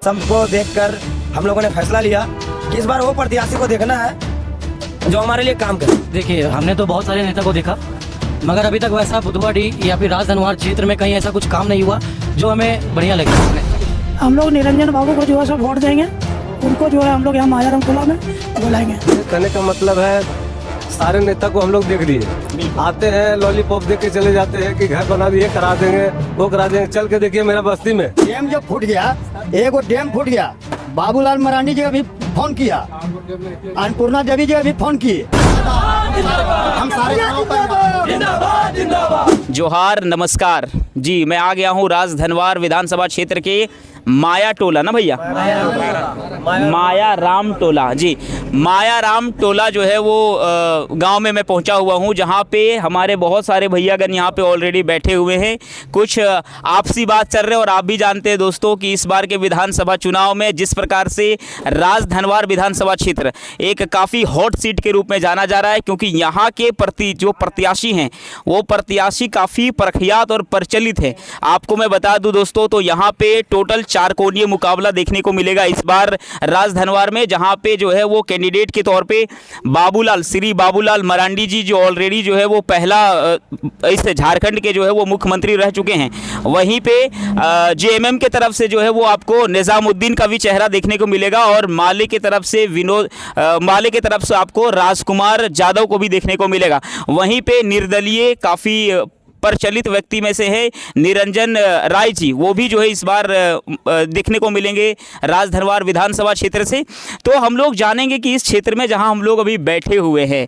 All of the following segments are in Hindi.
सबको देखकर हम लोगों ने फैसला लिया कि इस बार वो प्रत्याशी को देखना है जो हमारे लिए काम करे। देखिए, हमने तो बहुत सारे नेता को देखा, मगर अभी तक वैसा बुधवाडी या फिर राजधनवार क्षेत्र में कहीं ऐसा कुछ काम नहीं हुआ जो हमें बढ़िया लगे। हम लोग निरंजन बाबू को जो है सब वोट देंगे, उनको जो है हम लोग यहाँ मायाराम टोला में बुलाएंगे। कहने का मतलब है सारे नेता को हम लोग देख लिए, आते हैं लॉलीपॉप देख के चले जाते हैं कि घर बना दिए, करा देंगे, वो करा देंगे। चल के देखिए मेरा बस्ती में डैम जब फूट गया, एक वो डैम फूट गया, बाबूलाल मरांडी जी भी फोन किया, अन्नपूर्णा देवी जी भी फोन किए। हम सारे जोहार, नमस्कार जी। मैं आ गया हूँ राजधनवार विधानसभा क्षेत्र के माया टोला ना भैया, माया राम टोला जी। माया राम टोला जो है वो गांव में मैं पहुंचा हुआ हूं, जहां पे हमारे बहुत सारे भैयागण यहां पे ऑलरेडी बैठे हुए हैं। कुछ आपसी बात चल रहे हैं और आप भी जानते हैं दोस्तों कि इस बार के विधानसभा चुनाव में जिस प्रकार से राजधनवार विधानसभा क्षेत्र एक काफ़ी हॉट सीट के रूप में जाना जा रहा है, क्योंकि यहाँ के जो प्रत्याशी हैं वो प्रत्याशी काफ़ी प्रख्यात और प्रचलित है। आपको मैं बता दूं दोस्तों, तो यहाँ पे टोटल 4 कोणीय मुकाबला देखने को मिलेगा इस बार राजधनवार में, जहाँ पे जो है वो कैंडिडेट के तौर पे श्री बाबूलाल मरांडी जी जो ऑलरेडी जो है वो पहला इस झारखंड के जो है वो मुख्यमंत्री रह चुके हैं। वहीं पे जेएमएम के तरफ से जो है वो आपको निजामुद्दीन का भी चेहरा देखने को मिलेगा और माले की तरफ से माले की तरफ से आपको राजकुमार यादव को भी देखने को मिलेगा। वहीं पे निर्दलीय काफ़ी प्रचलित व्यक्ति में से है निरंजन राय जी, वो भी जो है इस बार देखने को मिलेंगे राजधनवार विधानसभा क्षेत्र से। तो हम लोग जानेंगे कि इस क्षेत्र में जहां हम लोग अभी बैठे हुए हैं,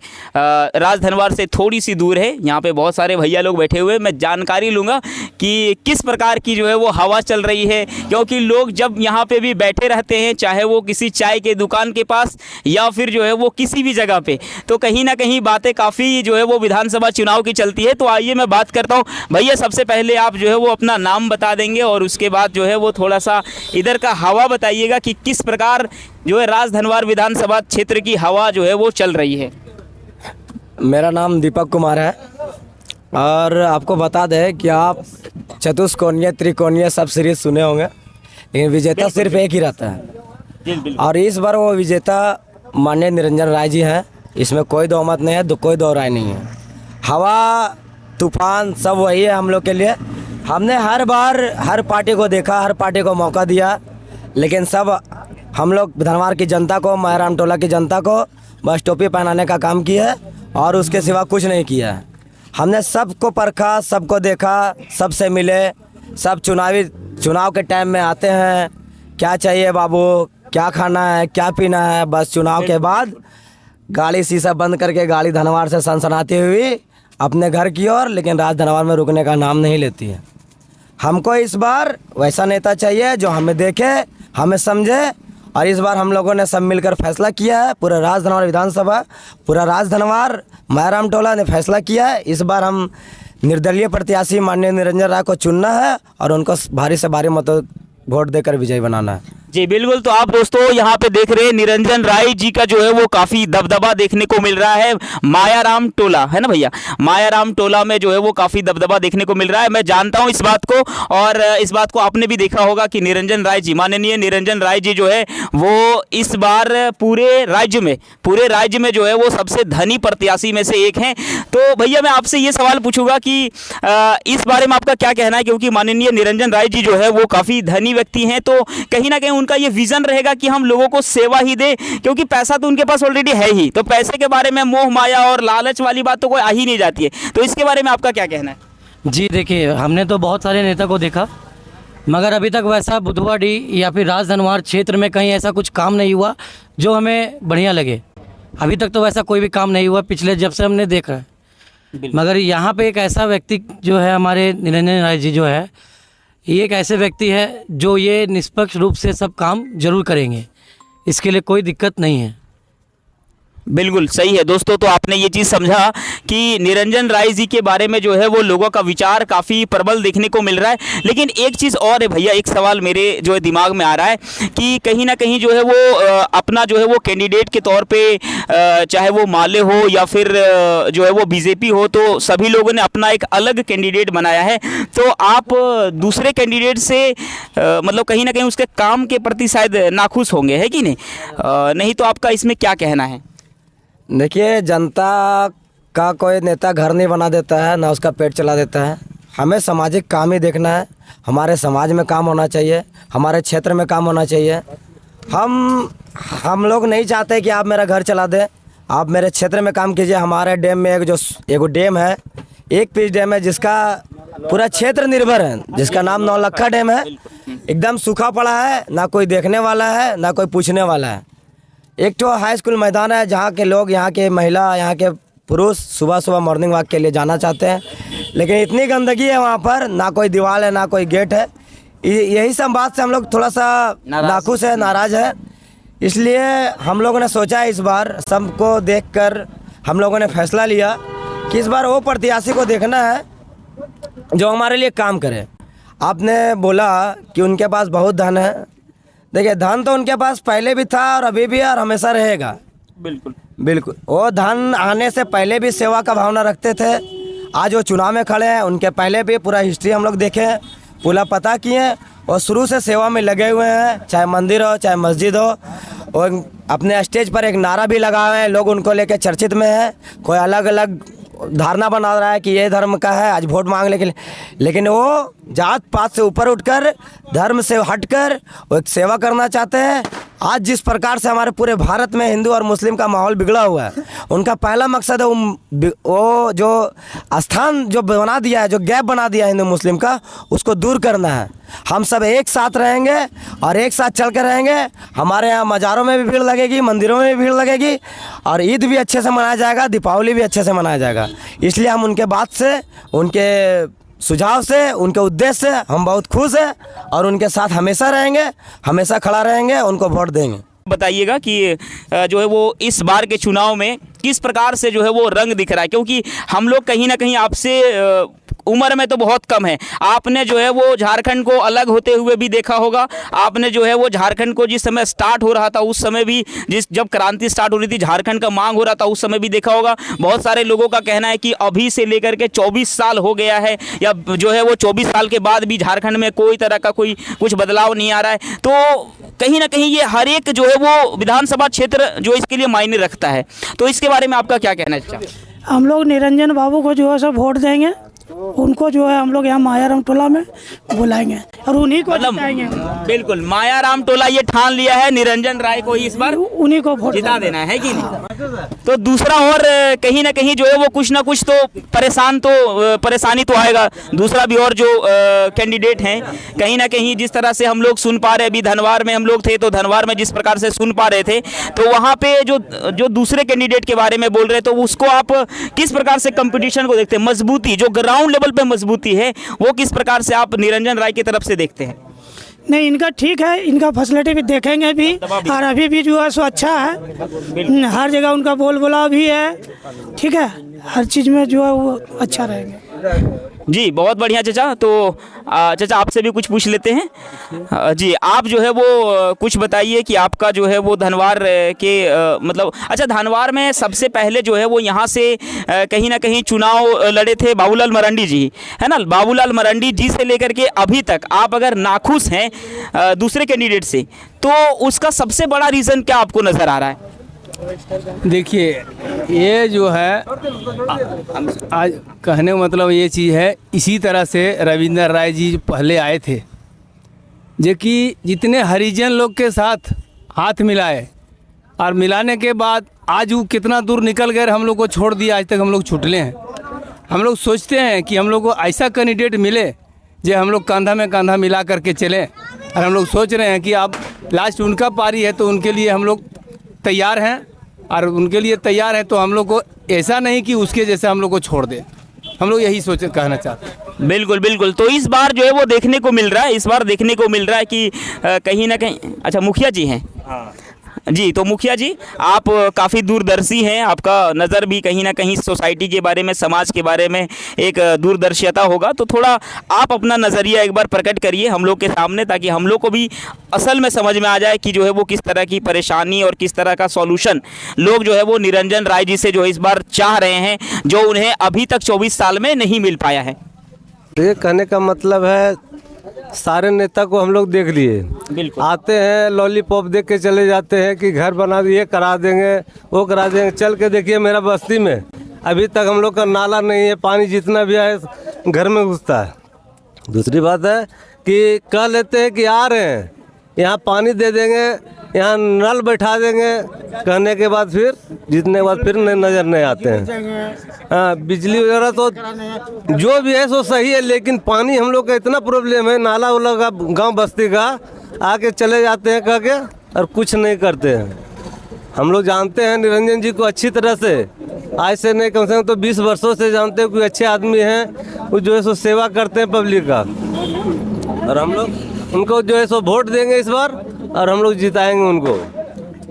राजधनवार से थोड़ी सी दूर है, यहाँ पे बहुत सारे भैया लोग बैठे हुए हैं। मैं जानकारी लूँगा कि किस प्रकार की जो है वो हवा चल रही है, क्योंकि लोग जब यहाँ पे भी बैठे रहते हैं, चाहे वो किसी चाय के दुकान के पास या फिर जो है वो किसी भी जगह पे, तो कहीं ना कहीं बातें काफ़ी जो है वो विधानसभा चुनाव की चलती है। तो आइए मैं बात करता हूँ भैया, सबसे पहले आप जो है वो अपना नाम बता देंगे और उसके बाद जो है वो थोड़ा सा इधर का हवा बताइएगा कि किस प्रकार जो है राजधनवार विधानसभा क्षेत्र की हवा जो है वो चल रही है। मेरा नाम दीपक कुमार है और आपको बता दें कि आप चतुष्कोणीय त्रिकोणीय सब सीरीज सुने होंगे, लेकिन विजेता सिर्फ एक ही रहता है और इस बार वो विजेता माननीय निरंजन राय जी हैं। इसमें कोई दो मत नहीं है, कोई दो राय नहीं है। हवा तूफान सब वही है हम लोग के लिए। हमने हर बार हर पार्टी को देखा, हर पार्टी को मौका दिया, लेकिन सब हम लोग धनवार की जनता को, मायाराम टोला की जनता को बस टोपी पहनाने का काम किया है और उसके सिवा कुछ नहीं किया है। हमने सबको परखा, सबको देखा, सबसे मिले। सब चुनाव के टाइम में आते हैं, क्या चाहिए बाबू, क्या खाना है, क्या पीना है, बस चुनाव के बाद गाड़ी शीशा बंद करके गाड़ी धनवार से सनसनाती हुई अपने घर की ओर, लेकिन राजधनवार में रुकने का नाम नहीं लेती है। हमको इस बार वैसा नेता चाहिए जो हमें देखे, हमें समझे, और इस बार हम लोगों ने सब मिलकर फैसला किया है। पूरा राजधनवार विधानसभा, पूरा राजधनवार मायाराम टोला ने फैसला किया है। इस बार हम निर्दलीय प्रत्याशी माननीय निरंजन राय को चुनना है और उनको भारी से भारी मतों वोट देकर विजयी बनाना है। जी बिल्कुल। तो आप दोस्तों यहाँ पे देख रहे हैं निरंजन राय जी का जो है वो काफ़ी दबदबा देखने को मिल रहा है। मायाराम टोला है ना भैया, मायाराम टोला में जो है वो काफ़ी दबदबा देखने को मिल रहा है। मैं जानता हूँ इस बात को, और इस बात को आपने भी देखा होगा कि निरंजन राय जी, माननीय निरंजन राय जी जो है वो इस बार पूरे राज्य में जो है वो सबसे धनी प्रत्याशी में से एक हैं। तो भैया मैं आपसे ये सवाल पूछूंगा कि इस बारे में आपका क्या कहना है, क्योंकि माननीय निरंजन राय जी जो है वो काफ़ी धनी व्यक्ति हैं, तो कहीं ना कहीं उनका ये विजन रहेगा कि हम लोगों को सेवा ही दे, क्योंकि पैसा तो उनके पास ऑलरेडी है ही, तो पैसे के बारे में मोह माया और लालच वाली बात तो कोई आ ही नहीं जाती है। तो इसके बारे में आपका क्या कहना है? जी देखिए, हमने तो बहुत सारे नेता को देखा, मगर अभी तक वैसा बुधवाडी या फिर राजधनवार क्षेत्र में कहीं ऐसा कुछ काम नहीं हुआ जो हमें बढ़िया लगे। अभी तक तो वैसा कोई भी काम नहीं हुआ पिछले जब से हमने देखा है। मगर यहाँ पे एक ऐसा व्यक्ति जो है हमारे निरंजन राय जी जो है, ये एक ऐसे व्यक्ति है जो ये निष्पक्ष रूप से सब काम जरूर करेंगे, इसके लिए कोई दिक्कत नहीं है। बिल्कुल सही है दोस्तों। तो आपने ये चीज़ समझा कि निरंजन राय जी के बारे में जो है वो लोगों का विचार काफ़ी प्रबल देखने को मिल रहा है। लेकिन एक चीज़ और है भैया, एक सवाल मेरे जो है दिमाग में आ रहा है कि कहीं ना कहीं जो है वो अपना जो है वो कैंडिडेट के तौर पे चाहे वो माले हो या फिर जो है वो बीजेपी हो, तो सभी लोगों ने अपना एक अलग कैंडिडेट बनाया है। तो आप दूसरे कैंडिडेट से मतलब कहीं ना कहीं उसके काम के प्रति शायद नाखुश होंगे, है कि नहीं? नहीं तो आपका इसमें क्या कहना है? देखिए, जनता का कोई नेता घर नहीं बना देता है, ना उसका पेट चला देता है। हमें सामाजिक काम ही देखना है। हमारे समाज में काम होना चाहिए, हमारे क्षेत्र में काम होना चाहिए। हम लोग नहीं चाहते कि आप मेरा घर चला दें, आप मेरे क्षेत्र में काम कीजिए। हमारे डैम में एक डैम है, एक पीस डैम है जिसका पूरा क्षेत्र निर्भर है, जिसका नाम नौलखा डैम है। एकदम सूखा पड़ा है, ना कोई देखने वाला है ना कोई पूछने वाला है। एक तो हाई स्कूल मैदान है जहाँ के लोग, यहाँ के महिला, यहाँ के पुरुष सुबह सुबह मॉर्निंग वॉक के लिए जाना चाहते हैं, लेकिन इतनी गंदगी है वहाँ पर, ना कोई दीवार है ना कोई गेट है। यही सब बात से हम लोग थोड़ा सा नाखुश है, नाराज़ है। इसलिए हम लोगों ने सोचा इस बार सबको देखकर हम लोगों ने फैसला लिया कि इस बार वो प्रत्याशी को देखना है जो हमारे लिए काम करे। आपने बोला कि उनके पास बहुत धन है। देखिए, धन तो उनके पास पहले भी था और अभी भी है और हमेशा रहेगा। बिल्कुल बिल्कुल। वो धन आने से पहले भी सेवा का भावना रखते थे। आज वो चुनाव में खड़े हैं, उनके पहले भी पूरा हिस्ट्री हम लोग देखे हैं, पूरा पता किए हैं। और शुरू से सेवा में लगे हुए हैं, चाहे मंदिर हो चाहे मस्जिद हो। और अपने स्टेज पर एक नारा भी लगा हुए हैं, लोग उनको लेकर चर्चित में हैं। कोई अलग अलग धारणा बना रहा है कि ये धर्म का है, आज वोट मांगने के लिए, लेकिन वो जात पात से ऊपर उठकर, धर्म से हटकर वो एक सेवा करना चाहते हैं। आज जिस प्रकार से हमारे पूरे भारत में हिंदू और मुस्लिम का माहौल बिगड़ा हुआ है, उनका पहला मकसद है वो जो स्थान जो बना दिया है, जो गैप बना दिया है हिंदू मुस्लिम का, उसको दूर करना है। हम सब एक साथ रहेंगे और एक साथ चल कर रहेंगे। हमारे यहाँ मज़ारों में भी भीड़ लगेगी, मंदिरों में भी भीड़ लगेगी और ईद भी अच्छे से मनाया जाएगा, दीपावली भी अच्छे से मनाया जाएगा। इसलिए हम उनके बात से, उनके सुझाव से, उनके उद्देश्य से हम बहुत खुश हैं और उनके साथ हमेशा रहेंगे, हमेशा खड़ा रहेंगे, उनको वोट देंगे। बताइएगा कि जो है वो इस बार के चुनाव में किस प्रकार से जो है वो रंग दिख रहा है, क्योंकि हम लोग कहीं ना कहीं आपसे उम्र में तो बहुत कम है। आपने जो है वो झारखंड को अलग होते हुए भी देखा होगा। आपने जो है वो झारखंड को जिस समय स्टार्ट हो रहा था उस समय भी, जब क्रांति स्टार्ट हो रही थी, झारखंड का मांग हो रहा था, उस समय भी देखा होगा। बहुत सारे लोगों का कहना है कि अभी से लेकर के 24 साल हो गया है, या जो है वो 24 साल के बाद भी झारखंड में कोई तरह का कुछ बदलाव नहीं आ रहा है। तो कहीं ना कहीं ये हर एक जो है वो विधानसभा क्षेत्र जो इसके लिए मायने रखता है। तो इसके बारे में आपका क्या कहना है? हम लोग निरंजन बाबू को जो है सब वोट देंगे। उनको जो है हम लोग यहाँ मायाराम टोला में बुलाएंगे और उन्हीं को जिताएंगे। बिल्कुल, मायाराम टोला ये ठान लिया है निरंजन राय को ही इस बार उन्हीं को वोट जिता देना है कि नहीं? तो दूसरा और कहीं ना कहीं जो है वो कुछ ना कुछ तो परेशानी तो आएगा। दूसरा भी और जो कैंडिडेट हैं, कहीं ना कहीं जिस तरह से हम लोग सुन पा रहे, अभी धनवार में हम लोग थे तो धनवार में जिस प्रकार से सुन पा रहे थे, तो वहाँ पे जो दूसरे कैंडिडेट के बारे में बोल रहे, तो उसको आप किस प्रकार से कंपटीशन को देखते हैं? मजबूती जो ग्राउंड लेवल पे मजबूती है, वो किस प्रकार से आप निरंजन राय की तरफ से देखते हैं? नहीं, इनका ठीक है, इनका फैसिलिटी भी देखेंगे भी और अभी भी जो है सो अच्छा है। हर जगह उनका बोल बोला भी है, ठीक है, हर चीज़ में जो है वो अच्छा रहेंगे। जी बहुत बढ़िया चाचा। तो चाचा आपसे भी कुछ पूछ लेते हैं। जी आप जो है वो कुछ बताइए कि आपका जो है वो धनवार के मतलब अच्छा, धनवार में सबसे पहले जो है वो यहाँ से कहीं ना कहीं चुनाव लड़े थे बाबूलाल मरांडी जी, है ना? बाबूलाल मरांडी जी से लेकर के अभी तक आप अगर नाखुश हैं दूसरे कैंडिडेट से, तो उसका सबसे बड़ा रीज़न क्या आपको नज़र आ रहा है? देखिए, ये जो है आज कहने का मतलब ये चीज़ है, इसी तरह से रविंद्र राय जी पहले आए थे, जो कि जितने हरिजन लोग के साथ हाथ मिलाए और मिलाने के बाद आज वो कितना दूर निकल गए, हम लोग को छोड़ दिया, आज तक हम लोग छुटले हैं। हम लोग सोचते हैं कि हम लोग को ऐसा कैंडिडेट मिले जो हम लोग कंधा में कंधा मिला करके चलें, और हम लोग सोच रहे हैं कि अब लास्ट उनका पारी है तो उनके लिए हम लोग तैयार हैं, और उनके लिए तैयार हैं तो हम लोग को ऐसा नहीं कि उसके जैसे हम लोग को छोड़ दे। हम लोग यही सोच कहना चाहते हैं। बिल्कुल बिल्कुल। तो इस बार जो है वो देखने को मिल रहा है, इस बार देखने को मिल रहा है कि कहीं ना कहीं अच्छा मुखिया जी हैं, जी, तो मुखिया जी आप काफ़ी दूरदर्शी हैं, आपका नज़र भी कहीं ना कहीं सोसाइटी के बारे में, समाज के बारे में एक दूरदर्शिता होगा, तो थोड़ा आप अपना नज़रिया एक बार प्रकट करिए हम लोग के सामने, ताकि हम लोग को भी असल में समझ में आ जाए कि जो है वो किस तरह की परेशानी और किस तरह का सॉल्यूशन लोग जो है वो निरंजन राय जी से जो है इस बार चाह रहे हैं, जो उन्हें अभी तक 24 साल में नहीं मिल पाया है। ये कहने का मतलब है सारे नेता को हम लोग देख लिए, बिल्कुल। आते हैं लॉलीपॉप देख के चले जाते हैं कि घर बना दिए, करा देंगे, वो करा देंगे। चल के देखिए मेरा बस्ती में अभी तक हम लोग का नाला नहीं है, पानी जितना भी आए घर में घुसता है। दूसरी बात है कि कह लेते हैं कि आ रहे हैं, यहाँ पानी दे देंगे, यहाँ नल बैठा देंगे, कहने के बाद फिर जीतने के बाद फिर नज़र नहीं आते हैं। हाँ, बिजली वगैरह तो जो भी है सो सही है, लेकिन पानी हम लोग का इतना प्रॉब्लम है, नाला वाला का गाँव बस्ती का आके चले जाते हैं कह के और कुछ नहीं करते हैं। हम लोग जानते हैं निरंजन जी को अच्छी तरह से, आज से नहीं कम से कम तो 20 वर्षों से जानते हैं, कोई अच्छे आदमी हैं, वो जो है सो सेवा करते हैं पब्लिक का, और हम लोग उनको जो है सो वोट देंगे इस बार और हम लोग जिताएंगे उनको।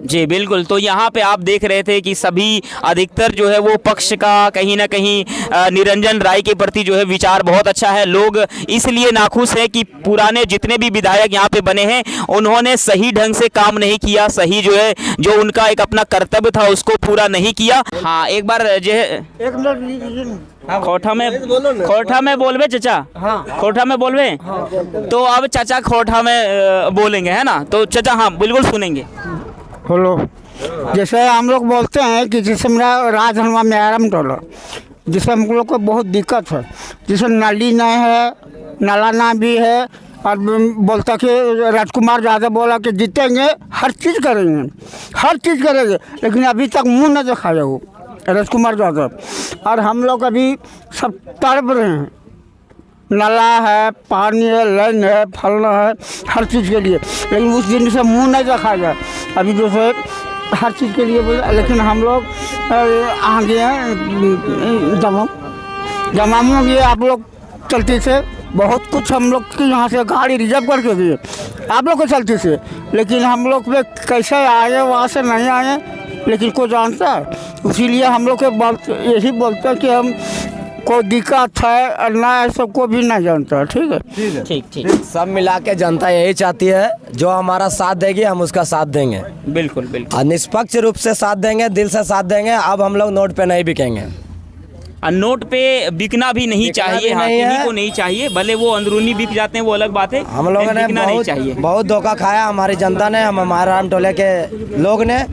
जी बिल्कुल, तो यहाँ पे आप देख रहे थे कि सभी अधिकतर जो है वो पक्ष का कहीं ना कहीं निरंजन राय के प्रति जो है विचार बहुत अच्छा है। लोग इसलिए नाखुश हैं कि पुराने जितने भी विधायक यहाँ पे बने हैं उन्होंने सही ढंग से काम नहीं किया, सही जो है जो उनका एक अपना कर्तव्य था उसको पूरा नहीं किया। हाँ, एक बार जो है खोठा में बोलवे चाचा, हाँ खोठा में बोलवे, तो अब चाचा खोठा में बोलेंगे, है ना? तो चाचा हाँ बिल्कुल सुनेंगे। हेलो, जैसे हम लोग बोलते हैं कि जैसे मेरा राज हनुमान म्यारम टोला, जिससे हम लोग को बहुत दिक्कत है, जिससे नाली नहीं है, नाला ना भी है, और बोलता कि राजकुमार यादव बोला कि जीतेंगे, हर चीज़ करेंगे, लेकिन अभी तक मुंह न दिखाया वो राजकुमार यादव। और हम लोग अभी सब तड़प रहे हैं, नाला है, पानी है, लाइन है, फलना है, हर चीज़ के लिए, लेकिन उस दिन से मुंह नहीं देखा गया। अभी जो है हर चीज़ के लिए बोला, लेकिन हम लोग आगे हैं जमामू गए, आप लोग चलते से बहुत कुछ हम लोग के यहाँ से गाड़ी रिजर्व करके दिए आप लोग को चलते से, लेकिन हम लोग पे कैसे आए वहाँ से नहीं आए, लेकिन कोई जानता है। इसीलिए हम लोग के यही बोलते हैं कि हम कोई दिक्कत है और ना सबको भी नहीं जानता है। ठीक है, ठीक सब मिला के जनता यही चाहती है, जो हमारा साथ देगी हम उसका साथ देंगे, बिल्कुल बिल्कुल, और निष्पक्ष रूप से साथ देंगे, दिल से साथ देंगे। अब हम लोग नोट पे नहीं बिकेंगे, नोट पे बिकना भी नहीं चाहिए, हाँ, किन्हीं को नहीं चाहिए, भले वो अंदरूनी बिक जाते हैं वो अलग बात है। हम लोगों ने बहुत धोखा खाया, हमारी जनता ने, हम माया राम टोले के लोग ने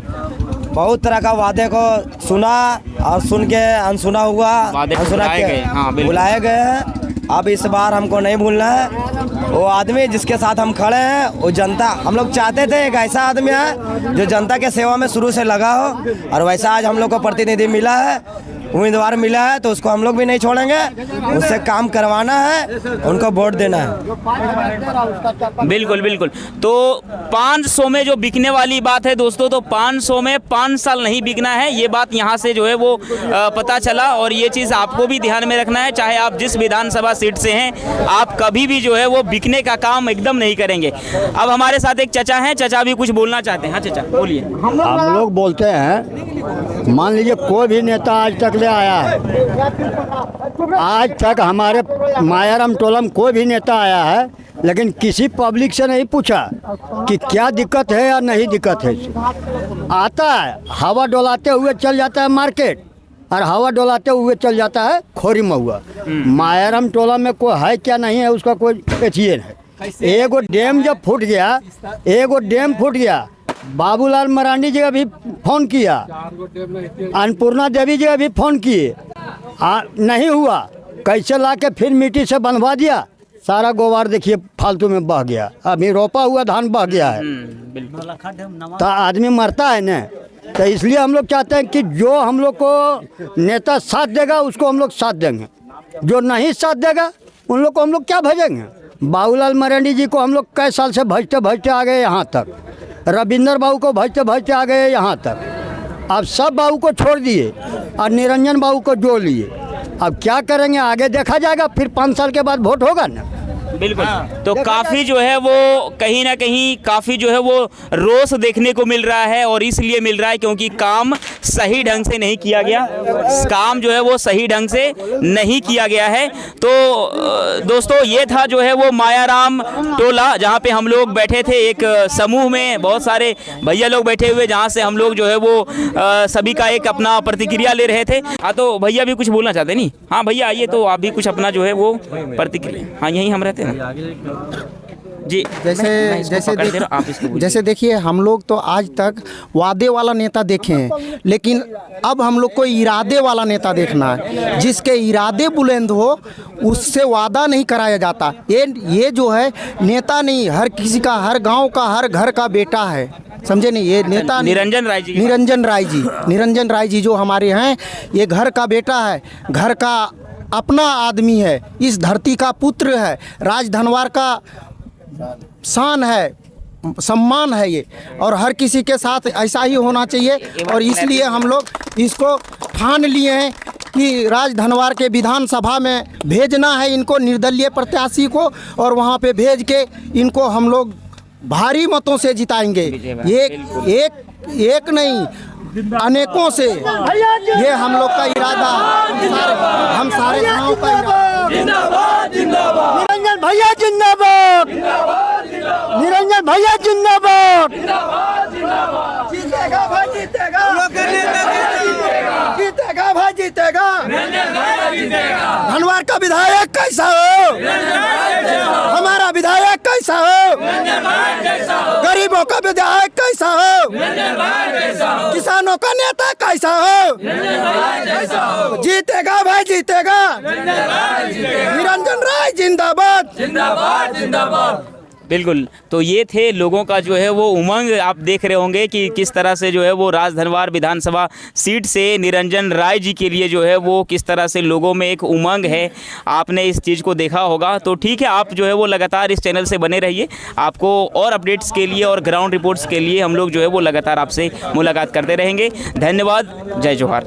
बहुत तरह का वादे को सुना और सुन के अनसुना हुआ, बुलाए गए हैं। अब इस बार हमको नहीं भूलना है, वो आदमी जिसके साथ हम खड़े हैं वो जनता, हम लोग चाहते थे एक ऐसा आदमी है जो जनता के सेवा में शुरू से लगा हो, और वैसा आज हम लोग को प्रतिनिधि मिला है, उम्मीदवार मिला है, तो उसको हम लोग भी नहीं छोड़ेंगे, उससे काम करवाना है, उनको वोट देना है। बिल्कुल बिल्कुल, तो 500 में जो बिकने वाली बात है दोस्तों, तो 500 में 5 साल नहीं बिकना है, ये बात यहाँ से जो है वो पता चला, और ये चीज़ आपको भी ध्यान में रखना है, चाहे आप जिस विधानसभा सीट से हैं, आप कभी भी जो है वो बिकने का काम एकदम नहीं करेंगे। अब हमारे साथ एक चचा हैं, चचा भी कुछ बोलना चाहते हैं। हाँ चचा बोलिए। हम लोग बोलते हैं, मान लीजिए कोई भी नेता आज तक ले आया है, आज तक हमारे मायाराम टोला में कोई भी नेता आया है, लेकिन किसी पब्लिक से नहीं पूछा कि क्या दिक्कत है या नहीं दिक्कत है। आता है, हवा डोलाते हुए चल जाता है मार्केट, और हवा डोलाते हुए चल जाता है खोरी महुआ। मायाराम टोला में कोई है क्या नहीं है उसका कोई एथियन है। एगो डैम जब फूट गया, बाबूलाल मरांडी जी अभी फ़ोन किया, अन्नपूर्णा देवी जी अभी फ़ोन किए, नहीं हुआ, कैसे ला के फिर मिट्टी से बनवा दिया, सारा गोबर देखिए फालतू में बह गया, अभी रोपा हुआ धान बह गया है, तो आदमी मरता है न। तो इसलिए हम लोग चाहते हैं कि जो हम लोग को नेता साथ देगा उसको हम लोग साथ देंगे, जो नहीं साथ देगा उन लोग को हम लोग क्या भेजेंगे। बाबूलाल मरांडी जी को हम लोग कई साल से भजते आ गए यहाँ तक, रविंदर बाबू को भजते आ गए यहाँ तक, अब सब बाबू को छोड़ दिए और निरंजन बाबू को जोड़ लिए। अब क्या करेंगे आगे देखा जाएगा, फिर 5 साल के बाद वोट होगा ना। बिल्कुल। तो काफ़ी जो है वो कहीं ना कहीं काफ़ी जो है वो रोष देखने को मिल रहा है, और इसलिए मिल रहा है क्योंकि काम सही ढंग से नहीं किया गया, काम जो है वो सही ढंग से नहीं किया गया है। तो दोस्तों ये था जो है वो मायाराम टोला, जहाँ पे हम लोग बैठे थे एक समूह में, बहुत सारे भैया लोग बैठे हुए, जहाँ से हम लोग जो है वो सभी का एक अपना प्रतिक्रिया ले रहे थे। हाँ तो भैया भी कुछ बोलना चाहते नहीं? हाँ भैया आइए, तो आप भी कुछ अपना जो है वो प्रतिक्रिया। हाँ यहीं हम रहते हैं जी। जैसे देखिए, हम लोग तो आज तक वादे वाला नेता देखे हैं, लेकिन अब हम लोग को इरादे वाला नेता देखना है, जिसके इरादे बुलंद हो, उससे वादा नहीं कराया जाता। ये जो है नेता नहीं, हर किसी का, हर गांव का, हर घर का बेटा है, समझे नहीं? ये नेता निरंजन राय जी जो हमारे हैं, ये घर का बेटा है, घर का अपना आदमी है, इस धरती का पुत्र है, राज धनवार का शान है, सम्मान है ये, और हर किसी के साथ ऐसा ही होना चाहिए। और इसलिए हम लोग इसको ठान लिए हैं कि राज धनवार के विधानसभा में भेजना है इनको, निर्दलीय प्रत्याशी को, और वहाँ पे भेज के इनको हम लोग भारी मतों से जिताएंगे। एक नहीं, अनेकों से, ये हम लोग का इरादा, हम सारे गाँव का इरादा। निरंजन भैया जिंदाबाद, निरंजन भैया जिंदाबाद, जीतेगा भाई, जीतेगा, जीतेगा भाई, जीतेगा। धनवार का विधायक कैसा हो, हमारा विधायक कैसा हो, गरीबों का विधायक कैसा हो, किसानों का नेता कैसा हो, जीतेगा भाई, जीतेगा। निरंजन राय जिंदाबाद, जिंदाबाद, जिंदाबाद। बिल्कुल। तो ये थे लोगों का जो है वो उमंग। आप देख रहे होंगे कि किस तरह से जो है वो राजधनवार विधानसभा सीट से निरंजन राय जी के लिए जो है वो किस तरह से लोगों में एक उमंग है, आपने इस चीज़ को देखा होगा। तो ठीक है, आप जो है वो लगातार इस चैनल से बने रहिए, आपको और अपडेट्स के लिए और ग्राउंड रिपोर्ट्स के लिए हम लोग जो है वो लगातार आपसे मुलाकात करते रहेंगे। धन्यवाद, जय जोहार।